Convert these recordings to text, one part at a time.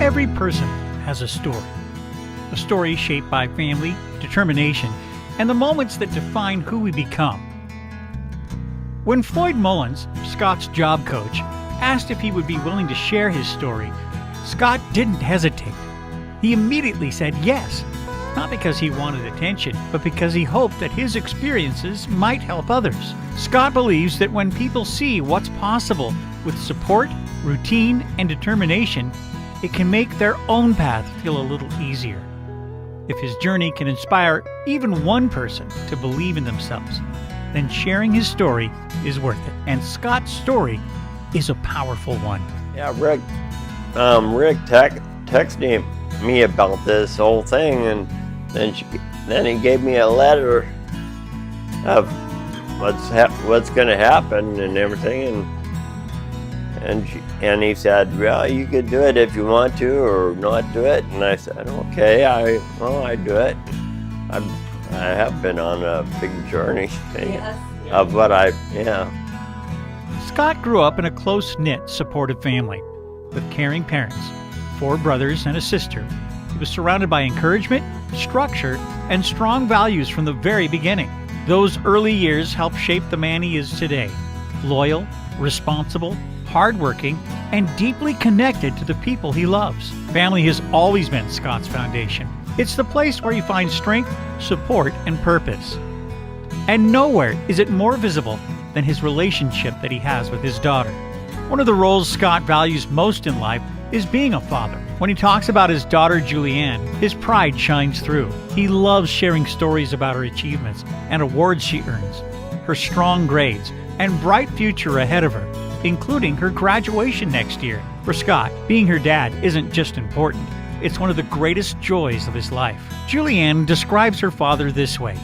Every person has a story shaped by family, determination, and the moments that define who we become. When Floyd Mullins, Scott's job coach, asked if he would be willing to share his story, Scott didn't hesitate. He immediately said yes, not because he wanted attention, but because he hoped that his experiences might help others. Scott believes that when people see what's possible with support, routine, and determination, it can make their own path feel a little easier. If his journey can inspire even one person to believe in themselves, then sharing his story is worth it. And Scott's story is a powerful one. Yeah, Rick texted me about this whole thing, and then he gave me a letter of what's going to happen and everything, and he said, well, you could do it if you want to or not do it. And I said, okay, I do it. I have been on a big journey of what Scott grew up in a close-knit, supportive family with caring parents, 4 brothers and a sister. He was surrounded by encouragement, structure, and strong values from the very beginning. Those early years helped shape the man he is today. Loyal, responsible, hardworking, and deeply connected to the people he loves. Family has always been Scott's foundation. It's the place where he finds strength, support, and purpose. And nowhere is it more visible than his relationship that he has with his daughter. One of the roles Scott values most in life is being a father. When he talks about his daughter Julianne, his pride shines through. He loves sharing stories about her achievements and awards she earns, her strong grades, and bright future ahead of her, including her graduation next year. For Scott, being her dad isn't just important, it's one of the greatest joys of his life. Julianne describes her father this way: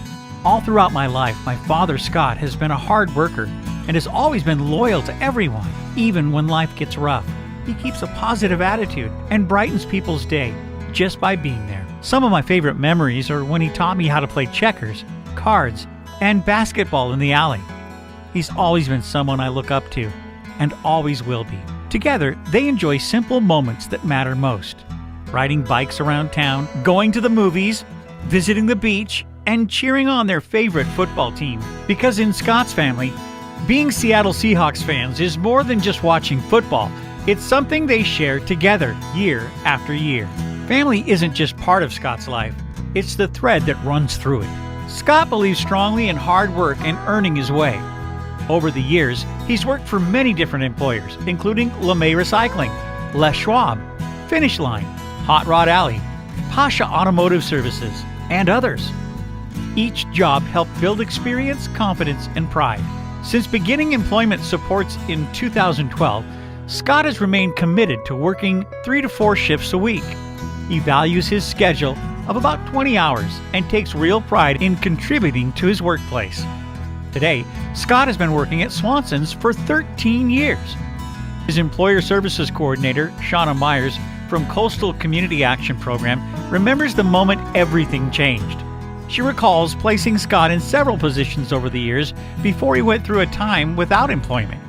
all throughout my life, my father Scott has been a hard worker and has always been loyal to everyone, even when life gets rough. He keeps a positive attitude and brightens people's day just by being there. Some of my favorite memories are when he taught me how to play checkers, cards, and basketball in the alley. He's always been someone I look up to, and always will be. Together, they enjoy simple moments that matter most: riding bikes around town, going to the movies, visiting the beach, and cheering on their favorite football team. Because in Scott's family, being Seattle Seahawks fans is more than just watching football. It's something they share together year after year. Family isn't just part of Scott's life, it's the thread that runs through it. Scott believes strongly in hard work and earning his way. Over the years, he's worked for many different employers, including LeMay Recycling, Les Schwab, Finish Line, Hot Rod Alley, Pasha Automotive Services, and others. Each job helped build experience, confidence, and pride. Since beginning employment supports in 2012, Scott has remained committed to working 3 to 4 shifts a week. He values his schedule of about 20 hours and takes real pride in contributing to his workplace. Today, Scott has been working at Swanson's for 13 years. His employer services coordinator, Shauna Myers, from Coastal Community Action Program, remembers the moment everything changed. She recalls placing Scott in several positions over the years before he went through a time without employment.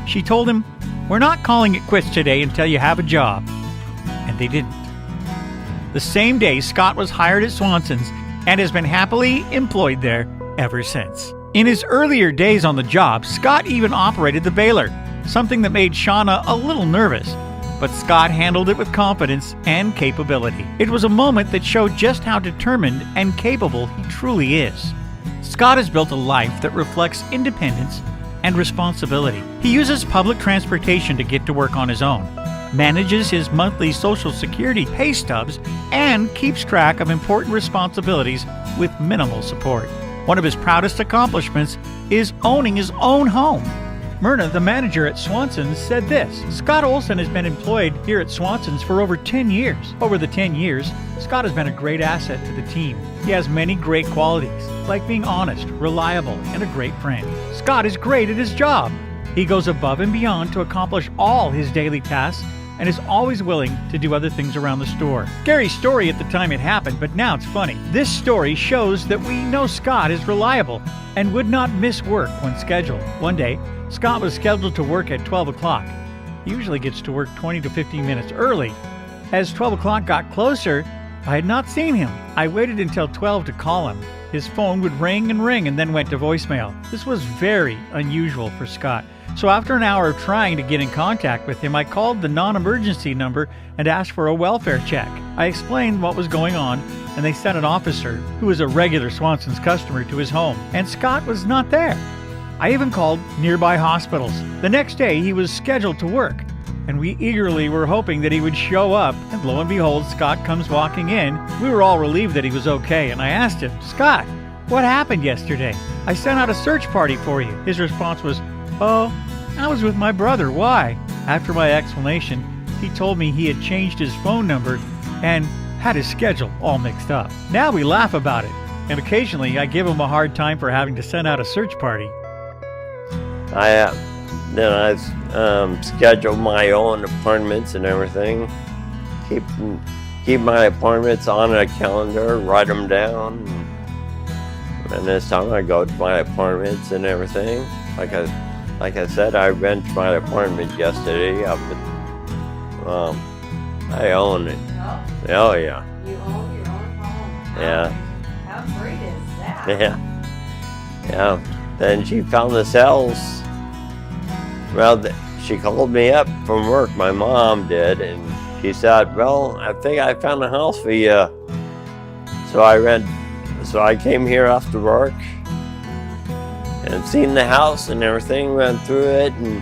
She told him, "We're not calling it quits today until you have a job." And they didn't. The same day, Scott was hired at Swanson's and has been happily employed there ever since. In his earlier days on the job, Scott even operated the baler, something that made Shauna a little nervous. But Scott handled it with confidence and capability. It was a moment that showed just how determined and capable he truly is. Scott has built a life that reflects independence and responsibility. He uses public transportation to get to work on his own, manages his monthly Social Security pay stubs, and keeps track of important responsibilities with minimal support. One of his proudest accomplishments is owning his own home. Myrna, the manager at Swanson's, said this: "Scott Olson has been employed here at Swanson's for over 10 years. Over the 10 years, Scott has been a great asset to the team. He has many great qualities, like being honest, reliable, and a great friend. Scott is great at his job. He goes above and beyond to accomplish all his daily tasks and is always willing to do other things around the store." Scary story at the time it happened, but now it's funny. This story shows that we know Scott is reliable and would not miss work when scheduled. One day, Scott was scheduled to work at 12 o'clock. He usually gets to work 20 to 15 minutes early, As 12 o'clock got closer, I had not seen him. I waited until 12 to call him. His phone would ring and then went to voicemail. This was very unusual for Scott. So after an hour of trying to get in contact with him, I called the non-emergency number and asked for a welfare check. I explained what was going on, and they sent an officer, who was a regular Swanson's customer, to his home, and Scott was not there. I even called nearby hospitals. The next day, he was scheduled to work, and we eagerly were hoping that he would show up, and lo and behold, Scott comes walking in. We were all relieved that he was okay, and I asked him, "Scott, what happened yesterday? I sent out a search party for you." His response was, "Oh, I was with my brother. Why?" After my explanation, he told me he had changed his phone number and had his schedule all mixed up. Now we laugh about it, and occasionally I give him a hard time for having to send out a search party. I schedule my own appointments and everything. Keep my appointments on a calendar, write them down, and this time I go to my appointments and everything. Like I said, I went to my appointment yesterday up at, I own it. Oh yeah. You own your own home. Yeah. How great is that? Yeah. Yeah. Then she found the cells. Well, she called me up from work, my mom did, and she said, "Well, I think I found a house for you." So I came here after work and seen the house and everything, went through it, and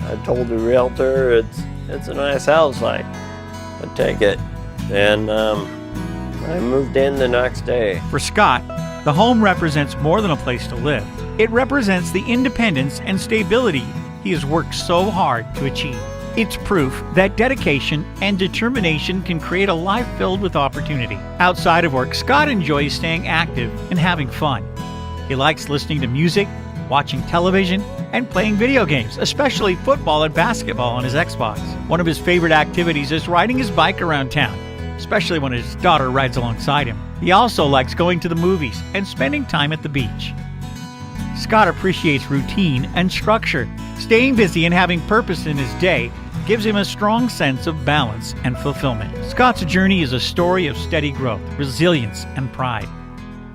I told the realtor it's a nice house, I'd take it. And I moved in the next day. For Scott, the home represents more than a place to live. It represents the independence and stability he has worked so hard to achieve. It's proof that dedication and determination can create a life filled with opportunity. Outside of work, Scott enjoys staying active and having fun. He likes listening to music, watching television, and playing video games, especially football and basketball on his Xbox. One of his favorite activities is riding his bike around town, especially when his daughter rides alongside him. He also likes going to the movies and spending time at the beach. Scott appreciates routine and structure. Staying busy and having purpose in his day gives him a strong sense of balance and fulfillment. Scott's journey is a story of steady growth, resilience, and pride.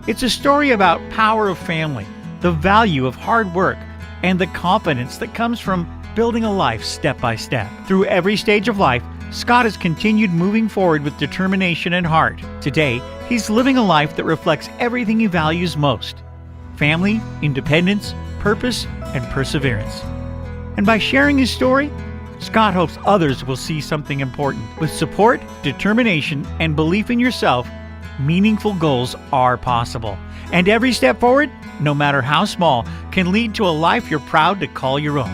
It's a story about power of family, the value of hard work, and the confidence that comes from building a life step by step. Through every stage of life, Scott has continued moving forward with determination and heart. Today, he's living a life that reflects everything he values most: family, independence, purpose, and perseverance. And by sharing his story, Scott hopes others will see something important. With support, determination, and belief in yourself, meaningful goals are possible. And every step forward, no matter how small, can lead to a life you're proud to call your own.